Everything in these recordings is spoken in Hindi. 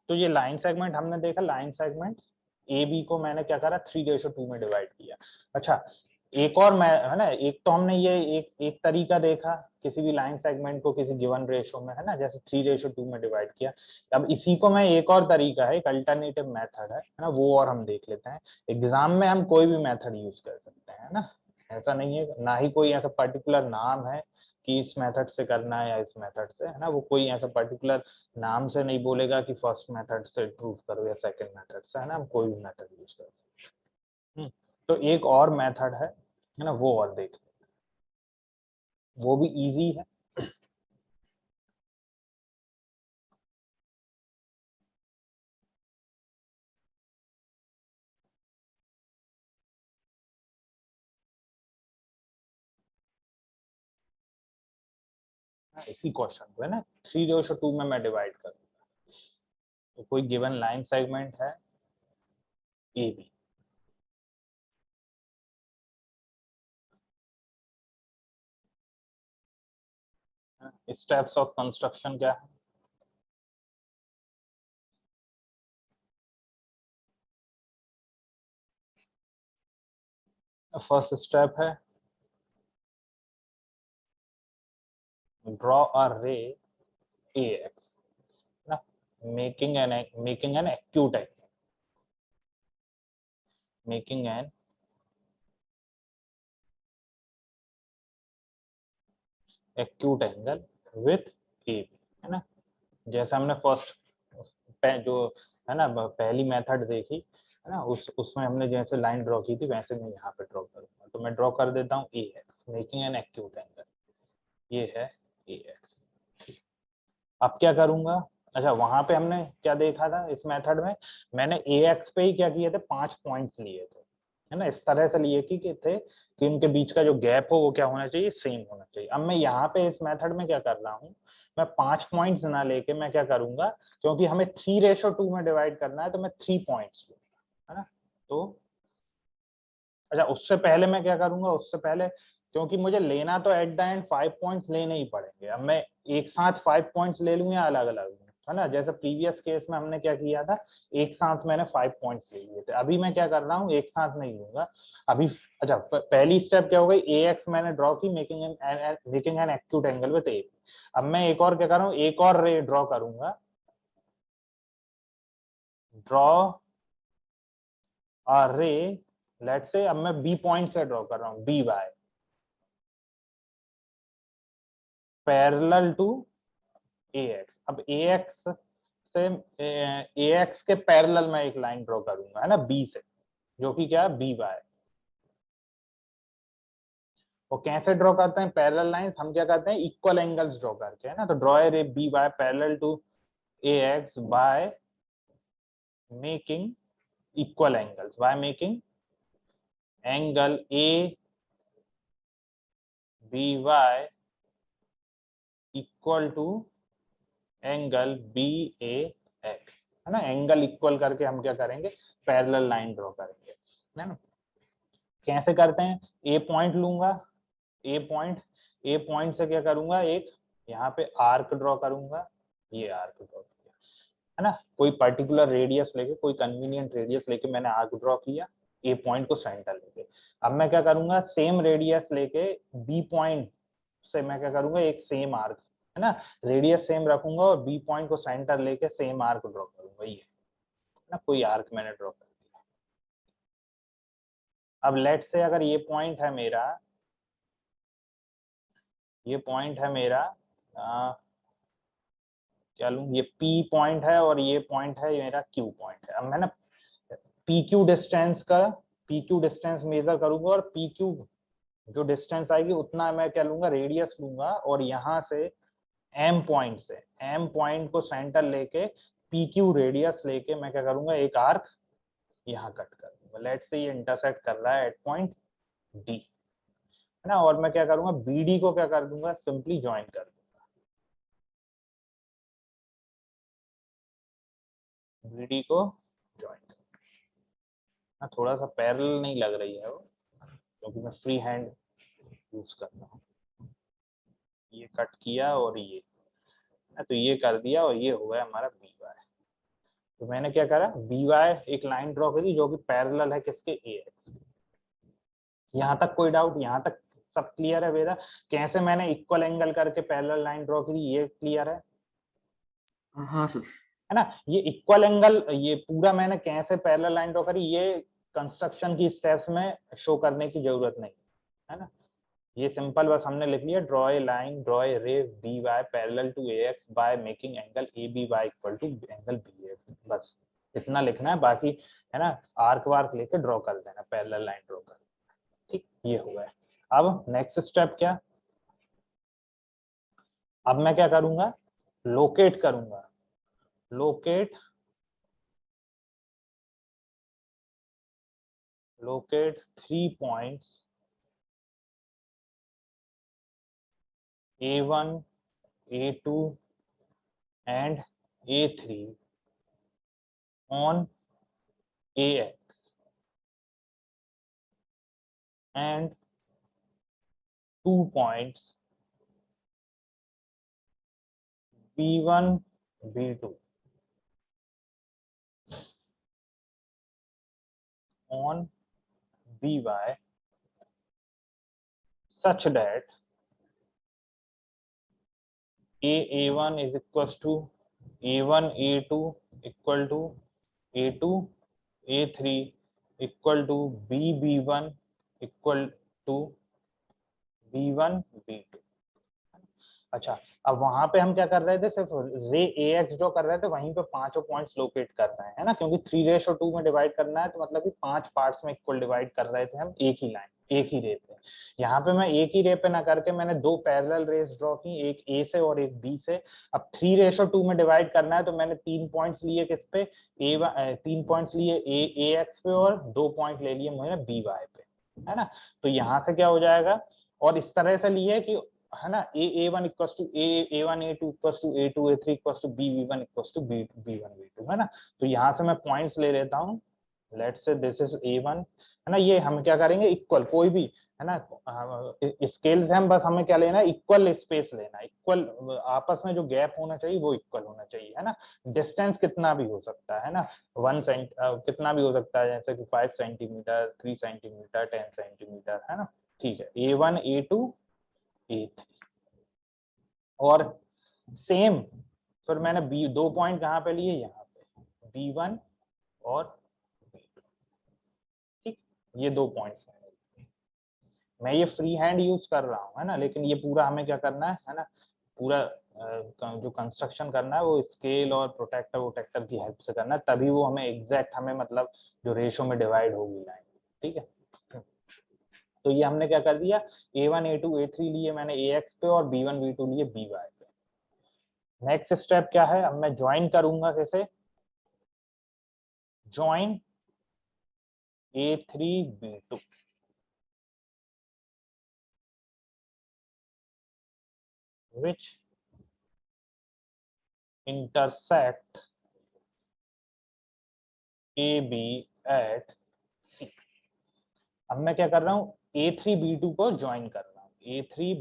तो ये लाइन सेगमेंट हमने देखा, लाइन सेगमेंट ए बी को मैंने क्या करा 3:2 में डिवाइड किया। अच्छा एक और मैं है ना, एक तो हमने ये एक तरीका देखा किसी भी लाइन सेगमेंट को किसी गिवन रेशो में है ना, जैसे 3:2 में डिवाइड किया। अब इसी को मैं एक और तरीका है, एक अल्टरनेटिव मेथड है ना, वो और हम देख लेते हैं। एग्जाम में हम कोई भी मेथड यूज कर सकते हैं ना, ऐसा नहीं है, ना ही कोई ऐसा पर्टिकुलर नाम है कि इस मेथड से करना है या इस मेथड से, है ना। वो कोई ऐसा पर्टिकुलर नाम से नहीं बोलेगा कि फर्स्ट मेथड से प्रूव करो या सेकंड मेथड से, है ना, हम कोई भी मेथड यूज कर सकते हैं। तो एक और मेथड है ना, वो और देख लेते हैं, वो भी इजी है। इसी क्वेश्चन को है ना 3:2 में मैं डिवाइड करूंगा। तो कोई गिवन लाइन सेगमेंट है A B, steps of construction क्या है। फर्स्ट स्टेप है draw a ray A X ना, making an acute angle, making an acute angle with A B, है ना। जैसे हमने फर्स्ट जो है ना पहली मेथड देखी है ना, उसमें हमने जैसे लाइन ड्रॉ की थी वैसे मैं यहाँ पे ड्रॉ करूंगा। तो मैं ड्रॉ कर देता हूँ A X making an acute angle, ये है ए एक्स। अब क्या करूंगा, अच्छा वहां पे हमने क्या देखा था इस मेथड में, मैंने ए एक्स पे ही क्या किए थे 5 पॉइंट्स लिए थे, है ना, इस तरह से लिए कि थे कि उनके बीच का जो गैप हो वो क्या होना चाहिए, सेम होना चाहिए। अब मैं यहाँ पे इस मेथड में क्या कर रहा हूँ, मैं 5 पॉइंट्स ना लेके मैं क्या करूंगा, क्योंकि हमें 3:2 में डिवाइड करना है तो मैं 3 पॉइंट्स लूंगा, है ना। तो अच्छा उससे पहले मैं क्या करूंगा, उससे पहले क्योंकि मुझे लेना तो एट द एंड 5 पॉइंट्स लेने ही पड़ेंगे। अब मैं एक साथ 5 पॉइंट्स ले लूं या अलग अलग, है ना, जैसे प्रीवियस केस में हमने क्या किया था, एक साथ मैंने 5 पॉइंट्स ले लिए थे। अभी मैं क्या कर रहा हूँ, एक साथ नहीं लूंगा अभी। अच्छा पहली स्टेप क्या हो गई, ए एक्स मैंने ड्रॉ की making an acute angle with A. अब मैं एक और क्या कर रहा हूँ, एक और रे ड्रॉ करूंगा, ड्रॉ अ रे, लेट्स से अब मैं बी पॉइंट से ड्रॉ कर रहा हूँ, B by parallel to A X. अब ए एक्स से ए एक्स के पैरेलल में एक लाइन ड्रॉ करूंगा, है ना, बी से, जो कि क्या है बी बाय। और कैसे ड्रॉ करते हैं पैरेलल लाइंस, हम क्या करते हैं इक्वल एंगल्स ड्रॉ करके, है ना। तो draw A B by parallel to A X by making equal angles, by making angle A B Y equal to angle B A X, है ना। एंगल इक्वल करके हम क्या करेंगे, पैरेलल लाइन ड्रॉ करेंगे, है ना। कैसे करते हैं, ए पॉइंट लूंगा, ए पॉइंट, ए पॉइंट से क्या करूंगा, एक यहाँ पे आर्क ड्रॉ करूंगा, ये आर्क ड्रॉ किया, है ना, कोई पर्टिकुलर रेडियस लेके, कोई कन्वीनियंट रेडियस लेके मैंने आर्क ड्रॉ किया ए पॉइंट को सेंटर लेके। अब मैं क्या करूंगा, सेम रेडियस लेके बी पॉइंट से मैं क्या करूंगा, एक सेम आर्क, है ना, रेडियस सेम रखूंगा और बी पॉइंट को सेंटर लेके सेम आर्क ड्रॉ करूंगा, ये ना कोई आर्क मैंने ड्रॉ कर दिया। अब लेट से अगर ये पॉइंट है मेरा, ये पॉइंट है मेरा क्या लूं, ये P पॉइंट है और ये पॉइंट है मेरा Q पॉइंट है। अब मैं ना PQ डिस्टेंस का, PQ डिस्टेंस मेजर करूंगा और PQ जो डिस्टेंस आएगी उतना मैं क्या लूंगा, रेडियस लूंगा, और यहाँ से M पॉइंट से, M पॉइंट को सेंटर लेके PQ रेडियस लेके मैं क्या करूंगा, एक आर्क यहाँ कट कर दूंगा। लेट से ये इंटरसेक्ट कर रहा है एट पॉइंट D, है ना, और मैं क्या करूंगा, BD को क्या कर दूंगा, सिंपली ज्वाइन कर दूंगा, BD को ज्वाइन कर, थोड़ा सा पैरेलल नहीं लग रही है वो, क्योंकि मैं फ्री हैंड यूज कर रहा हूँ। ये कट किया और ये, तो ये कर दिया और ये हो गया हमारा बी बाय। तो मैंने क्या करा, बी वाई एक लाइन ड्रॉ करी जो कि पैरेलल है किसके, ए एक्स। यहाँ तक कोई डाउट, यहाँ तक सब क्लियर है वेदा? कैसे मैंने इक्वल एंगल करके पैरेलल लाइन ड्रॉ करी, ये क्लियर हाँ सर। है ना? ये इक्वल एंगल, ये पूरा मैंने कैसे पैरेलल लाइन ड्रॉ करी, ये कंस्ट्रक्शन की स्टेप्स में शो करने की जरूरत नहीं है ना। ये सिंपल बस हमने लिख लिया, draw a line, draw a ray B Y parallel to A X by making angle A B Y equal to angle B X, बस इतना लिखना है। बाकी है ना, आर्क वार्क लेके ड्रॉ कर देना, पैरेलल लाइन ड्रॉ कर। ठीक, ये हो गया। अब नेक्स्ट स्टेप क्या, अब मैं क्या करूंगा, लोकेट करूंगा। Locate, locate 3 points A1, A2 and A3 on AX and 2 points B1, B2 on BY such that A1 is equals to A1, A2 equal to A2, A3 equal to B1 equal to B1, B2। अच्छा, अब वहां पे हम क्या कर रहे थे, सिर्फ रे ए एक्स जो कर रहे थे वहीं पे पांचों पॉइंट्स लोकेट कर रहे हैं, है ना, क्योंकि 3:2 में डिवाइड करना है, तो मतलब कि 5 पार्ट्स में इक्वल डिवाइड कर रहे थे हम एक ही लाइन, एक ही रे पे। यहाँ पे मैं एक ही रे पे ना करके मैंने 2 पैरेलल रेस ड्रॉ की, एक ए से और एक बी से। अब 3:2 में डिवाइड करना है, तो मैंने 3 पॉइंट्स लिए किस पे, 3 पॉइंट्स लिए ए एक्स पे और 2 पॉइंट ले लिए मैंने बी वाई पे, है ना। तो यहाँ से क्या हो जाएगा, और इस तरह से लिए कि, है ना, a1 equals to a1 a2 equals to a2 a3 equals to b1 equals to b1 b2, है ना। तो यहाँ से मैं पॉइंट्स ले लेता हूँ, let's say this is a1, है ना। ये हम क्या करेंगे, इक्वल कोई भी, है ना, स्केल्स हम बस हमें क्या लेना है, इक्वल स्पेस लेना, इक्वल आपस में जो गैप होना चाहिए वो इक्वल होना चाहिए, है ना। डिस्टेंस कितना भी हो सकता है ना, 1 सेंट कितना भी हो सकता है, जैसे कि 5 सेंटीमीटर, 3 सेंटीमीटर, 10 सेंटीमीटर, है ना। ठीक है, a1 a2 a3 और सेम, फिर मैंने बी 2 पॉइंट कहां पे लिए, यहाँ पे B1 और B2। ठीक, ये 2 पॉइंट्स हैं। मैं ये फ्री हैंड यूज कर रहा हूँ, है ना, लेकिन ये पूरा हमें क्या करना है ना, पूरा जो कंस्ट्रक्शन करना है वो स्केल और प्रोटेक्टर वोटेक्टर की हेल्प से करना है, तभी वो हमें एग्जैक्ट हमें मतलब जो रेशो में डिवाइड होगी लाइन। ठीक है, तो ये हमने क्या कर दिया, A1 A2 A3 लिए मैंने AX पे और B1 B2 लिए BY पे। नेक्स्ट स्टेप क्या है, अब मैं ज्वाइन करूंगा, कैसे, join A3 B2 which intersect AB at C। अब मैं क्या कर रहा हूँ, A3 B2 को ज्वाइन कर रहा हूँ, A3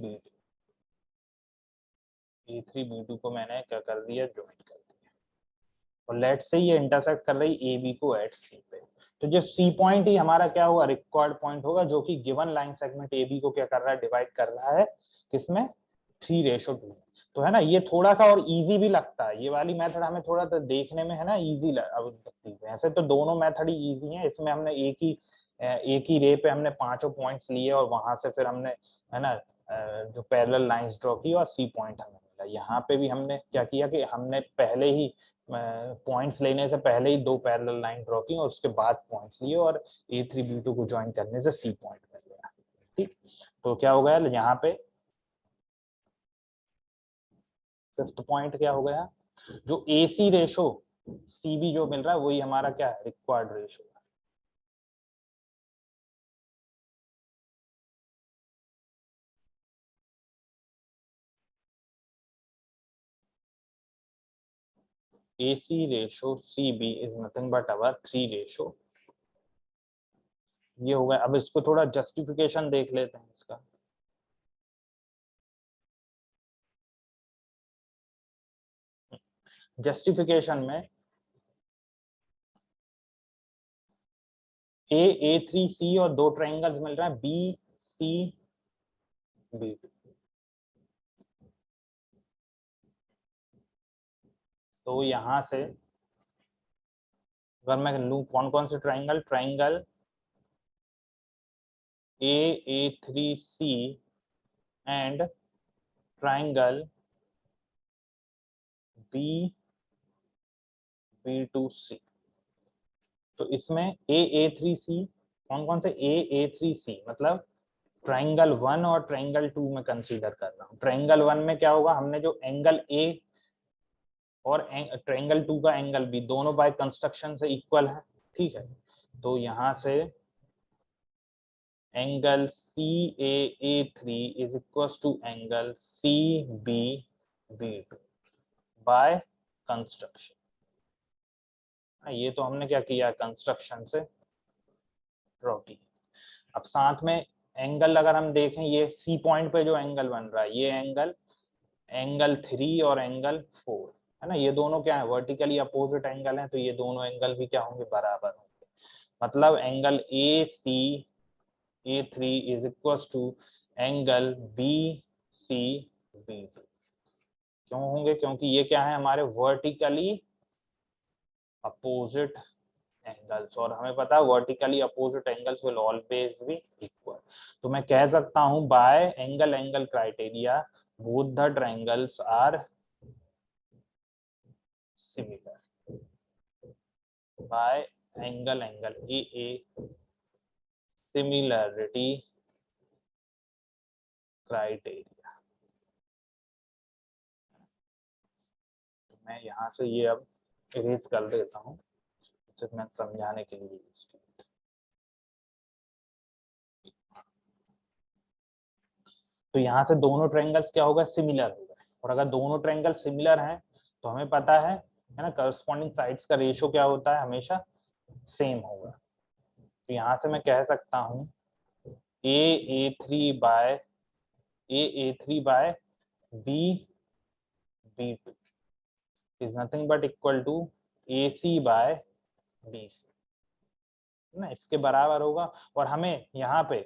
B2 को मैंने क्या कर दिया, ज्वाइन कर दिया। और लेट से ये इंटरसेक्ट कर रही ए बी को एट सी पे, तो जो सी पॉइंट ही हमारा क्या होगा, रिक्वायर्ड पॉइंट होगा, जो कि given line segment A B को क्या कर रहा है, डिवाइड कर रहा है किसमें, 3:2। तो है ना, ये थोड़ा सा और इजी भी लगता है, ये वाली मेथड हमें थोड़ा तो देखने में है ना इजी अब लगती है। ऐसे तो दोनों मेथड ही इजी है, इसमें हमने एक ही रे पे हमने पांचों पॉइंट्स लिए और वहां से फिर हमने, है ना, जो पैरेलल लाइंस ड्रॉ की और सी पॉइंट हमें मिला। यहाँ पे भी हमने क्या किया कि हमने पहले ही पॉइंट्स लेने से पहले ही 2 पैरेलल लाइन ड्रॉ की और उसके बाद पॉइंट्स लिए, और A3 B2 को ज्वाइन करने से सी पॉइंट मिल गया। ठीक, तो क्या हो गया यहाँ पे, फिफ्थ पॉइंट क्या हो गया, जो AC रेशो CB जो मिल रहा है वही हमारा क्या है, required ratio. AC ratio CB is nothing but our 3 ratio. ये हो गया, अब इसको थोड़ा जस्टिफिकेशन देख लेते हैं इसका। जस्टिफिकेशन में A3C और दो ट्राइंगल्स मिल रहा है BCB2। तो यहां से अगर मैं लूं कौन कौन से triangle, triangle A3C and triangle B2C, तो इसमें A3C कौन कौन से, A3C मतलब ट्राइंगल 1 और ट्राइंगल 2 में कंसीडर कर रहा हूँ। ट्राइंगल 1 में क्या होगा, हमने जो एंगल A और ट्राइंगल 2 का एंगल B दोनों बाय कंस्ट्रक्शन से इक्वल है, ठीक है। तो यहां से angle CAA3 is equal to angle CBB2 by construction. ये तो हमने क्या किया, कंस्ट्रक्शन से ड्रॉ की। अब साथ में एंगल अगर हम देखें, ये C पॉइंट पे जो एंगल बन रहा है, ये एंगल 3 और एंगल 4 है ना, ये दोनों क्या है, वर्टिकली अपोजिट एंगल हैं, तो ये दोनों एंगल भी क्या होंगे, बराबर होंगे। मतलब angle ACA3 is equal to angle BCB2। क्यों होंगे, क्योंकि ये क्या है, हमारे वर्टिकली अपोजिट एंगल्स, और हमें पता है vertically opposite angles will always be equal. तो मैं कह सकता हूं by angle criteria both the triangles are similar, by angle AA similarity criteria. मैं यहां से ये अब इरेज कर देता हूं, सिर्फ मैं समझाने के लिए यूज किया। तो यहाँ से दोनों ट्रायंगल्स क्या होगा, सिमिलर होगा, और अगर दोनों ट्रायंगल सिमिलर हैं तो हमें पता है ना, करस्पॉन्डिंग साइड्स का रेशियो क्या होता है, हमेशा सेम होगा। तो यहाँ से मैं कह सकता हूँ AA3 by BB2 is nothing but equal to AC by BC ना, इसके बराबर होगा। और हमें यहाँ पे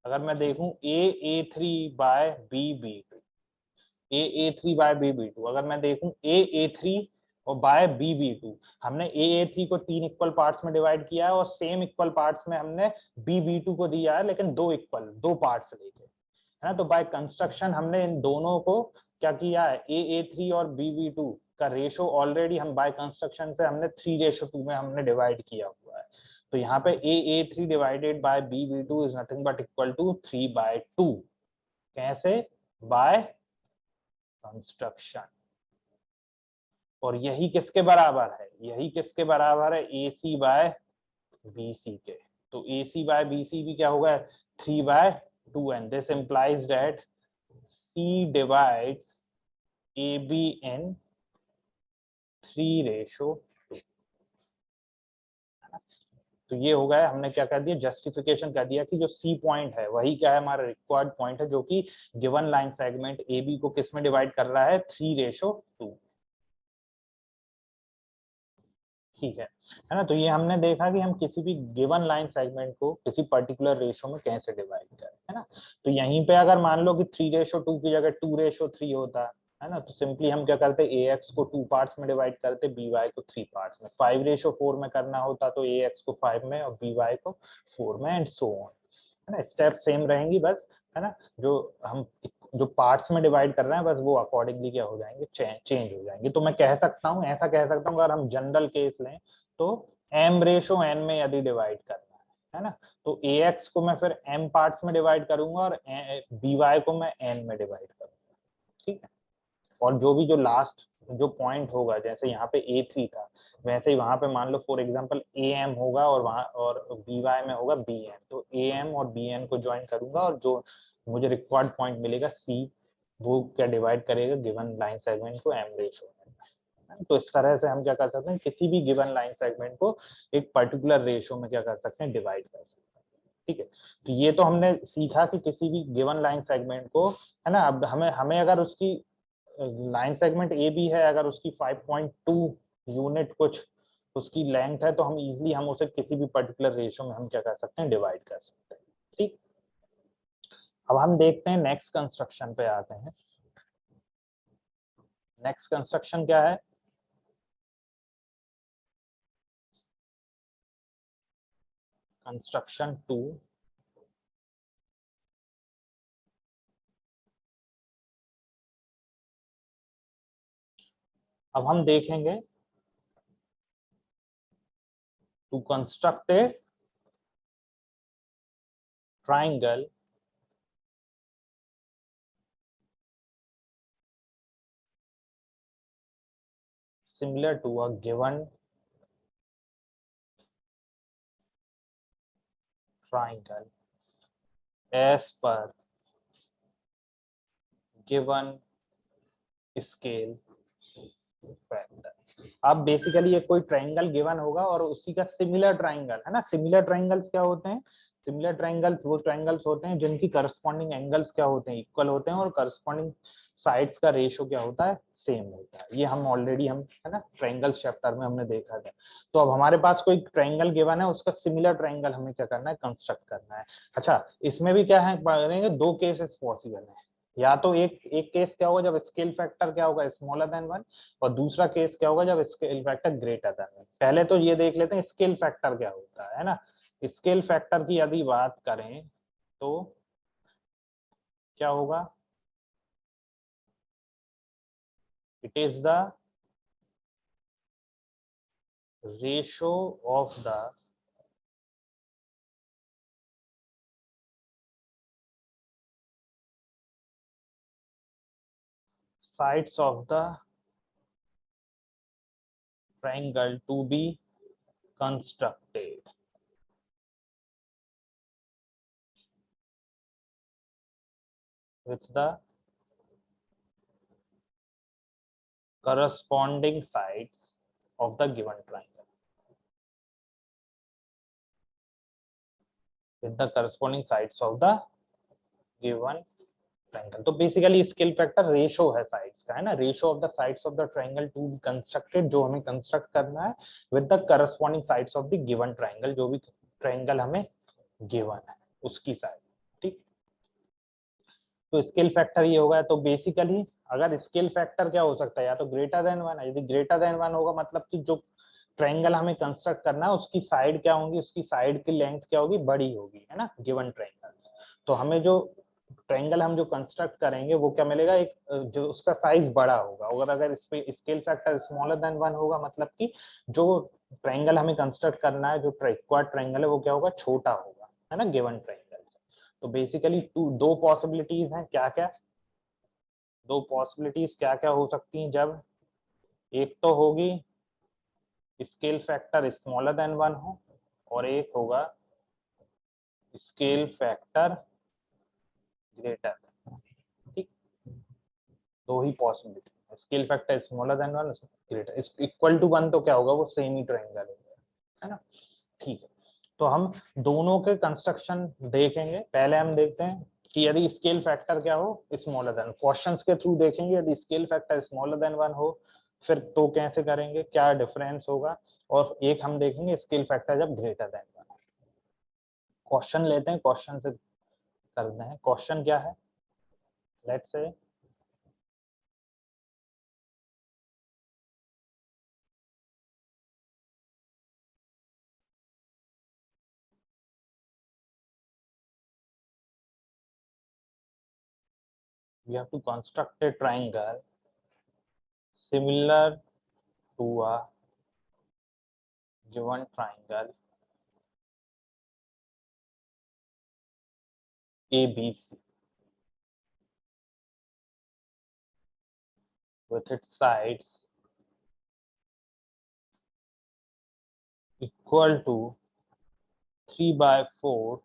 अगर मैं देखूं AA3 by BB2, AA3 by BB2, अगर मैं देखूं AA3 और बाय BB2, हमने AA3 को 3 इक्वल पार्ट्स में डिवाइड किया है और सेम इक्वल पार्ट्स में हमने BB2 को दिया है, लेकिन दो पार्ट्स लेके, है ना। तो बाय कंस्ट्रक्शन हमने इन दोनों को क्या किया है, AA3 और BB2 का रेशो ऑलरेडी हम बाय कंस्ट्रक्शन से हमने 3:2 में हमने डिवाइड किया हुआ है। तो यहाँ पे AA3 divided by BB2 is nothing but equal to 3/2। कैसे, बाय कंस्ट्रक्शन। और यही किसके बराबर है, यही किसके बराबर है, AC बाय BC के। तो AC बाय BC भी क्या होगा, 3/2, and this implies that C divides AB in 3:2। तो ये हो गया, हमने क्या कर दिया, जस्टिफिकेशन कर दिया कि जो C पॉइंट है वही क्या है, हमारा रिक्वायर्ड पॉइंट है, जो कि गिवन लाइन सेगमेंट AB को किस में डिवाइड कर रहा है, 3:2। ठीक है ना। तो ये हमने देखा कि हम किसी भी गिवन लाइन सेगमेंट को किसी पर्टिकुलर रेशो में कैसे डिवाइड करें, है ना। तो यहीं पे अगर मान लो कि 3:2 की जगह 2:3 होता है ना, तो सिंपली हम क्या करते, AX को 2 पार्ट्स में डिवाइड करते, BY को 3 पार्ट्स में। 5:4 में करना होता तो AX को 5 में और BY को 4 में, एंड सो ऑन, है ना। स्टेप सेम रहेंगी बस, है ना। जो पार्ट्स में डिवाइड कर रहे हैं बस वो अकॉर्डिंगली क्या हो जाएंगे, चेंज हो जाएंगे। तो मैं कह सकता हूँ, ऐसा कह सकता हूँ, अगर हम जनरल केस लें तो M/N में यदि डिवाइड करना है ना, तो AX को मैं फिर M पार्ट्स में डिवाइड करूंगा और BY को मैं N में डिवाइड करूंगा, ठीक है। और जो भी जो लास्ट जो पॉइंट होगा, जैसे यहाँ पे A3 था, वैसे ही वहां पे मान लो फॉर एग्जांपल AM होगा और वहां और BY में होगा BN, तो AM और BN को ज्वाइन करूंगा और जो मुझे रिक्वायर्ड पॉइंट मिलेगा C, वो क्या डिवाइड करेगा गिवन लाइन सेगमेंट को M/N में। तो इस तरह से हम क्या कर सकते हैं, किसी भी गिवन लाइन सेगमेंट को एक पर्टिकुलर रेशो में क्या कर सकते हैं, डिवाइड कर सकते हैं, ठीक है। तो ये तो हमने सीखा कि किसी भी गिवन लाइन सेगमेंट को, है ना। अब हमें हमें अगर उसकी लाइन सेगमेंट AB है, अगर उसकी 5.2 यूनिट कुछ उसकी लेंथ है, तो हम इजीली हम उसे किसी भी पर्टिकुलर रेशियो में हम क्या कर सकते हैं, डिवाइड कर सकते हैं। ठीक, अब हम देखते हैं नेक्स्ट कंस्ट्रक्शन पे आते हैं। नेक्स्ट कंस्ट्रक्शन क्या है, कंस्ट्रक्शन 2। अब हम देखेंगे to construct a triangle similar to a given triangle as per given scale factor। अब बेसिकली ये कोई ट्रायंगल गिवन होगा और उसी का सिमिलर ट्रायंगल है ना। सिमिलर ट्रायंगल्स क्या होते हैं, सिमिलर ट्रायंगल्स वो ट्रायंगल्स होते हैं जिनकी करस्पॉन्डिंग एंगल्स क्या होते हैं, इक्वल होते हैं, और करस्पॉन्डिंग साइड्स का रेशियो क्या होता है, सेम होता है। ये हम ऑलरेडी हम है ना ट्रायंगल्स चैप्टर में हमने देखा था। तो अब हमारे पास कोई ट्रायंगल गिवन है, उसका सिमिलर ट्रायंगल हमें क्या करना है, कंस्ट्रक्ट करना है। अच्छा, इसमें भी क्या है, पढ़ेंगे दो केसेस पॉसिबल है। या तो एक एक केस क्या होगा जब स्केल फैक्टर क्या होगा, स्मॉलर देन 1, और दूसरा केस क्या होगा जब स्केल फैक्टर ग्रेटर देन 1। पहले तो ये देख लेते हैं स्केल फैक्टर क्या होता है ना। स्केल फैक्टर की यदि बात करें तो क्या होगा, it is the ratio of the sides of the triangle to be constructed with the corresponding sides of the given triangle, with the corresponding sides of the given triangle. तो बेसिकली स्केल फैक्टर रेशो है साइड्स का, है ना, ratio of the sides of the triangle to be constructed, जो हमें कंस्ट्रक्ट करना है with the corresponding sides of the given triangle, जो भी ट्रायंगल हमें गिवन है उसकी साइड। ठीक, तो स्केल फैक्टर ये होगा। तो बेसिकली अगर स्केल फैक्टर क्या हो सकता है, या तो ग्रेटर देन 1, यदि ग्रेटर देन 1 होगा मतलब कि जो ट्रायंगल हमें कंस्ट्रक्ट करना है उसकी साइड क्या होगी, उसकी साइड की लेंथ क्या होगी, बड़ी होगी, है ना, गिवन ट्रायंगल। तो हमें जो ट्रायंगल हम जो कंस्ट्रक्ट करेंगे वो क्या मिलेगा, एक जो उसका साइज बड़ा होगा। और अगर इस पे स्केल फैक्टर स्मॉलर देन 1 होगा मतलब कि जो ट्रायंगल हमें कंस्ट्रक्ट करना है, जो रिक्वायर्ड ट्रायंगल है वो क्या होगा, छोटा होगा, है ना, गिवन ट्रायंगल। तो बेसिकली दो पॉसिबिलिटीज हैं, क्या क्या, दो पॉसिबिलिटीज क्या क्या हो सकती हैं जब, एक तो होगी स्केल फैक्टर स्मॉलर देन 1 हो, और एक होगा स्केल फैक्टर ग्रेटर। ठीक, दो ही possibility, scale factor smaller than 1, greater equal to 1 तो क्या होगा, वो सेम ही ट्रायंगल होगा, है ना। ठीक है, तो हम दोनों के कंस्ट्रक्शन देखेंगे। पहले हम देखते हैं कि यदि स्केल फैक्टर क्या हो, स्मॉलर देन, क्वेश्चंस के थ्रू देखेंगे यदि स्केल फैक्टर स्मॉलर देन 1 हो फिर तो कैसे करेंगे, क्या डिफरेंस होगा, और एक हम देखेंगे स्केल फैक्टर जब ग्रेटर देन 1। क्वेश्चन लेते हैं, क्वेश्चन से करते हैं। क्वेश्चन क्या है, let's say we have to construct a triangle similar to a given triangle ABC with its sides equal to 3/4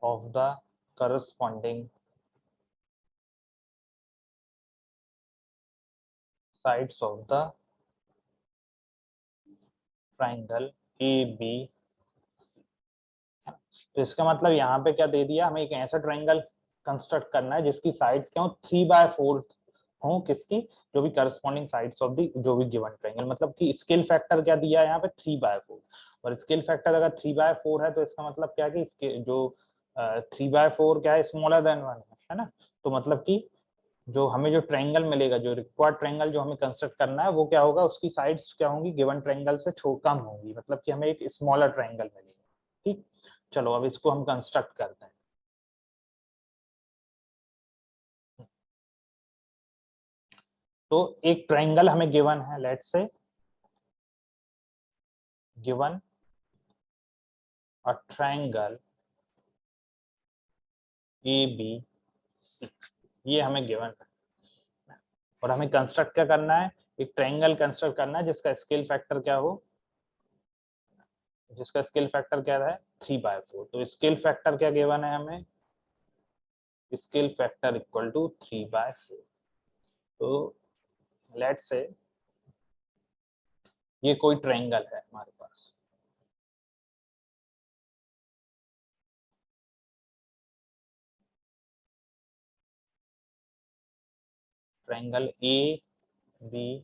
of the corresponding sides of the triangle ABC। तो इसका मतलब यहाँ पे क्या दे दिया, हमें एक ऐसा ट्रायंगल कंस्ट्रक्ट करना है जिसकी साइड्स क्या हो, 3/4 हो किसकी, जो भी करस्पॉन्डिंग साइड्स ऑफ द जो भी गिवन ट्रायंगल, मतलब कि स्केल फैक्टर क्या दिया है यहाँ पे 3/4, और स्केल फैक्टर अगर 3/4 है तो इसका मतलब क्या है कि इसके जो 3/4 क्या है, स्मॉलर देन 1 है ना। तो मतलब कि जो हमें जो ट्रायंगल मिलेगा, जो रिक्वायर्ड ट्रायंगल जो हमें कंस्ट्रक्ट करना है, वो क्या होगा, उसकी साइड्स क्या होंगी, गिवन ट्रायंगल से कम होंगी, मतलब कि हमें एक स्मॉलर ट्रायंगल मिलेगा। ठीक, चलो अब इसको हम कंस्ट्रक्ट करते हैं। तो एक ट्रायंगल हमें गिवन है, let's say given a triangle ABC, ये हमें गिवन है, और हमें कंस्ट्रक्ट क्या करना है, एक ट्रायंगल कंस्ट्रक्ट करना है जिसका स्केल फैक्टर क्या हो, जिसका स्केल फैक्टर क्या है 3/4। तो स्केल फैक्टर क्या गिवन है हमें, स्केल फैक्टर इक्वल टू 3/4। तो लेट्स से ये कोई ट्रायंगल है हमारे पास, ट्रायंगल ABC,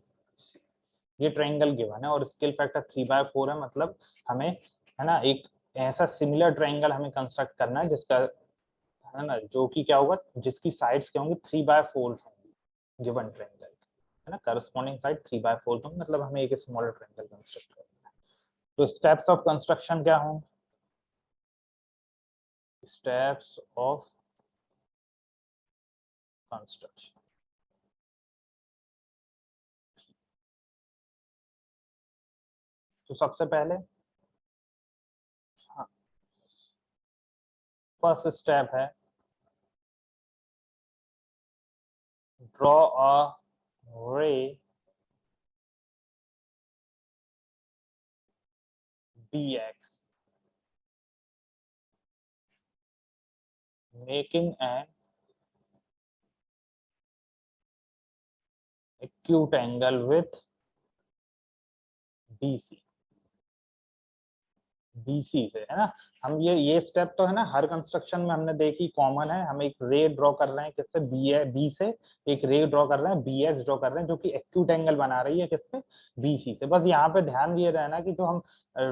ये ट्रायंगल गिवन है और स्केल फैक्टर 3/4 है, मतलब हमें है ना एक ऐसा सिमिलर ट्रायंगल हमें कंस्ट्रक्ट करना है जिसका है ना, जो कि क्या होगा, जिसकी साइड्स क्या होंगी 3/4 होंगी गिवन ट्रायंगल, है ना, करस्पॉन्डिंग साइड 3/4 होंगी, मतलब हमें एक स्मॉलर ट्रायंगल कंस्ट्रक्ट करना है। तो स्टेप्स ऑफ कंस्ट्रक्शन क्या होंगे, स्टेप्स ऑफ कंस्ट्रक्शन, तो सबसे पहले हाँ, फर्स्ट स्टेप है ड्रॉ अ रे BX making an acute angle with BC, BC से, है ना। हम ये स्टेप तो है ना हर कंस्ट्रक्शन में हमने देखी, कॉमन है, हम एक रे ड्रॉ कर रहे हैं किससे, बी से एक रे ड्रॉ कर रहे हैं, BX ड्रॉ कर रहे हैं, जो कि एक्यूट एंगल बना रही है किससे, BC से। बस यहाँ पे ध्यान दिए रहना कि जो हम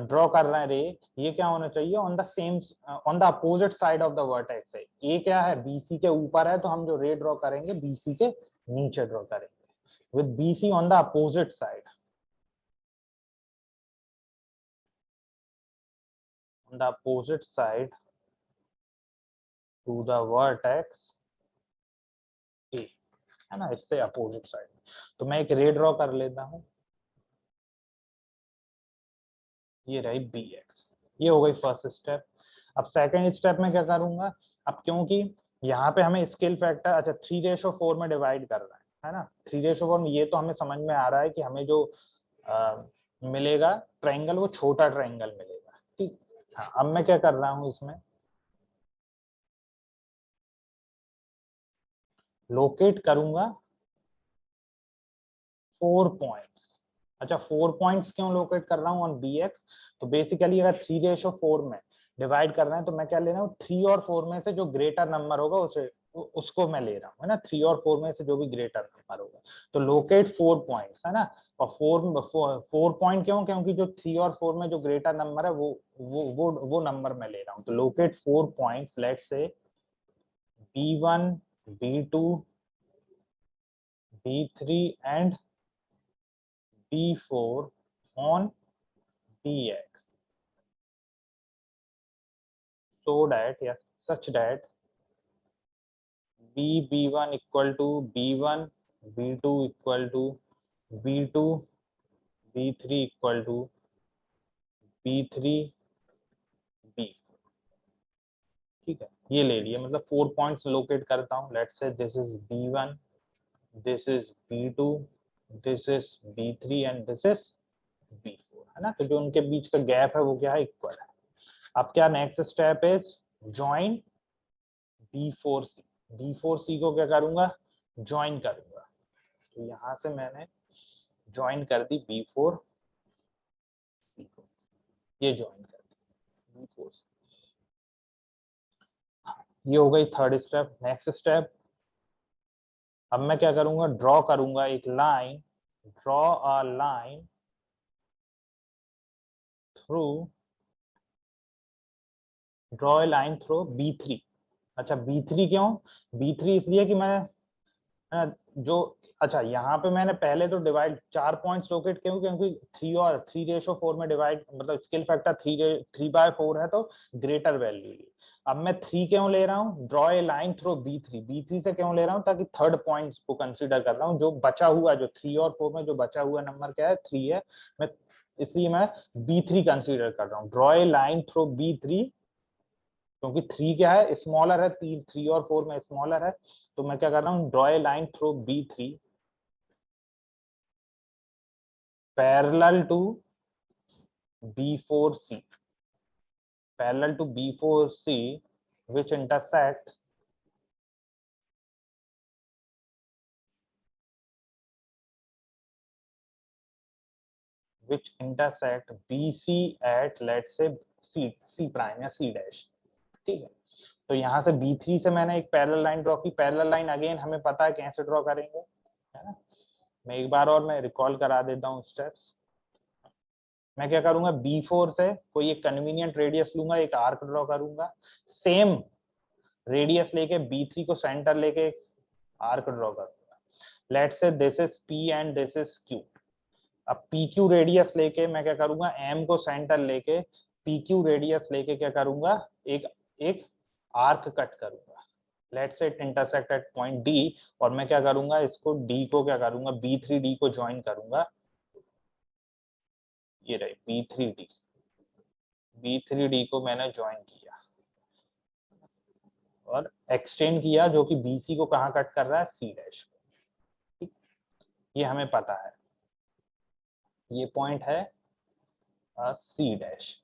ड्रॉ कर रहे हैं रे, ये क्या होना चाहिए, on the same, on the opposite side of the vertex है। ये क्या है, BC के ऊपर है, तो हम जो रे ड्रॉ करेंगे BC के नीचे ड्रॉ करेंगे, with BC on the opposite side, on the opposite side to the vertex A, है ना, इससे अपोजिट साइड। तो मैं एक रे ड्रॉ कर लेता हूँ, ये रही BX, ये हो गई फर्स्ट स्टेप। अब सेकंड स्टेप में क्या करूंगा, अब क्योंकि यहाँ पे हमें स्केल फैक्टर अच्छा 3/4 में डिवाइड कर रहा है ना, 3/4 में, ये तो हमें समझ में आ रहा है कि हमें जो मिलेगा ट्रायंगल वो छोटा ट्रायंगल मिलेगा। ठीक, हाँ, अब मैं क्या कर रहा हूँ इसमें, लोकेट करूंगा 4 पॉइंट्स। अच्छा 4 पॉइंट्स क्यों लोकेट कर रहा हूँ ऑन BX, तो बेसिकली अगर 3/4 में डिवाइड कर रहे हैं तो मैं क्या ले रहा हूँ, 3 और 4 में से जो ग्रेटर नंबर होगा उसे उसको मैं ले रहा हूँ, है ना, 3 और 4 में से जो भी ग्रेटर नंबर होगा। तो लोकेट 4 पॉइंट्स, है ना, और 4 पॉइंट क्यों, क्योंकि जो 3 और 4 में जो ग्रेटर नंबर है वो नंबर मैं ले रहा हूँ। तो locate 4 points, let's say B1, B2, B3 and B4 on BX, so that, yes, such that B1 equal to B1, B2 equal to B2, B3 equal to B3, B4। ठीक है, ये ले लिए, मतलब 4 पॉइंट्स लोकेट करता हूँ, let's say this is B1, this is B2, this is B3 and this is B4, है ना। तो जो उनके बीच का गैप है वो क्या है, इक्वल है। अब क्या next step is join B4C, B4C को क्या करूंगा, ज्वाइन करूंगा। तो यहां से मैंने ज्वाइन कर दी B4C को, ये ज्वाइन कर दी B4C। ये हो गई थर्ड स्टेप। नेक्स्ट स्टेप, अब मैं क्या करूंगा, ड्रॉ करूंगा एक line, draw a line through, draw a line through B3। अच्छा B3 क्यों, B3 इसलिए कि मैं जो, अच्छा यहाँ पे मैंने पहले तो डिवाइड 4 पॉइंट्स लोकेट क्यों, क्योंकि 3:4 में डिवाइड, मतलब स्केल फैक्टर 3/4 है तो ग्रेटर वैल्यू। अब मैं 3 क्यों ले रहा हूँ, draw a line through B3 से क्यों ले रहा हूँ, ताकि थर्ड पॉइंट को कंसीडर कर रहा हूँ, जो बचा हुआ, जो 3 और 4 में जो बचा हुआ नंबर क्या है, 3 है, मैं इसलिए मैं B3 कंसीडर कर रहा हूँ। Draw a line through B3, क्योंकि 3 क्या है, स्मॉलर है, 3 और 4 में स्मॉलर है, तो मैं क्या कर रहा हूँ, draw a line through B3 parallel to B4C, parallel to B4C, which intersect BC at, let's say, C prime या C dash। ठीक है, तो यहाँ से B3 से मैंने एक पैरेलल लाइन ड्रॉ की। पैरेलल लाइन अगेन हमें पता है कैसे ड्रॉ करेंगे, है ना। मैं एक बार और मैं रिकॉल करा देता हूँ स्टेप्स। मैं क्या करूंगा, B4 से कोई एक कन्वीनियंट रेडियस लूंगा, एक आर्क ड्रॉ करूंगा, सेम रेडियस लेके B3 को सेंटर लेके एक आर्क ड्रॉ करूंगा। Let's say this is P and this is Q। अब PQ रेडियस लेके मैं क्या करूंगा, M को सेंटर लेके PQ रेडियस लेके क्या करूंगा, एक एक आर्क कट करूंगा। Let's say it intersect at point D, और मैं क्या करूंगा, इसको D को क्या करूंगा, B3D को ज्वाइन करूंगा। ये रही B3D को मैंने ज्वाइन किया और एक्सटेंड किया, जो कि BC को कहाँ कट कर रहा है, C डैश को। ये हमें पता है, ये पॉइंट है C डैश।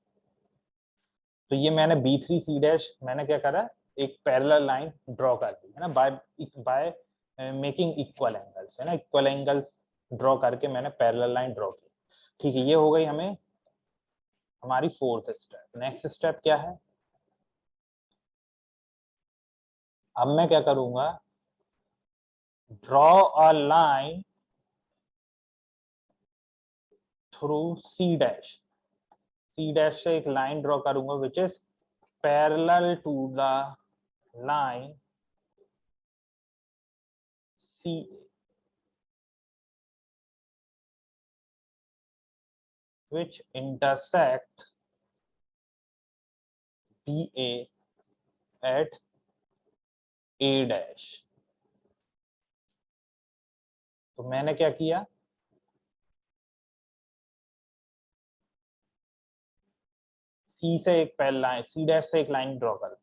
तो ये मैंने B3C डैश मैंने क्या करा, एक पैरेलल लाइन ड्रॉ कर दी, है ना, बाय मेकिंग इक्वल एंगल्स, है ना, इक्वल एंगल्स ड्रॉ करके मैंने पैरेलल लाइन ड्रॉ की। ठीक है, ये हो गई हमें हमारी फोर्थ स्टेप। नेक्स्ट स्टेप क्या है, अब मैं क्या करूंगा, draw a line through C dash. C dash से एक लाइन ड्रॉ करूंगा which is parallel to the line CA, which intersect BA at A dash. तो मैंने क्या किया, C से एक पैरेलल लाइन, C डैश से एक लाइन ड्रॉ कर